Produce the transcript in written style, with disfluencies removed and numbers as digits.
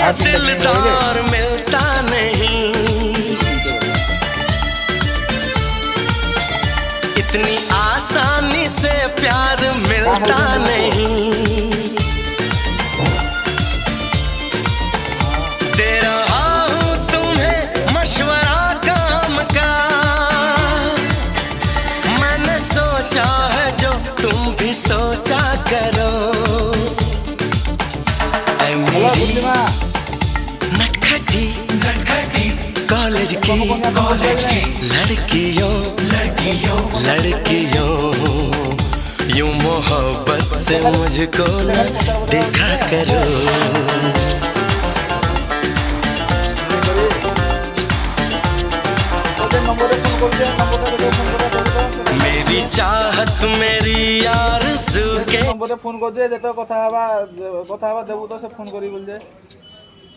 ये दिलदार मिलता नहीं, इतनी आसानी से प्यार मिलता नहीं। दे रहा हूँ तुम्हें मशवरा काम का, मैंने सोचा है जो तुम भी सोचा करो। ऐ मेरी नटखटी कॉलेज की लड़कियों यूं मोहब्बत से मुझको न देखा करो। मेरी चाहत मेरी आरज़ू के নম্বরে ফোন করছে যেতে কথা হবা দেবো তো সে ফোন করি বলছে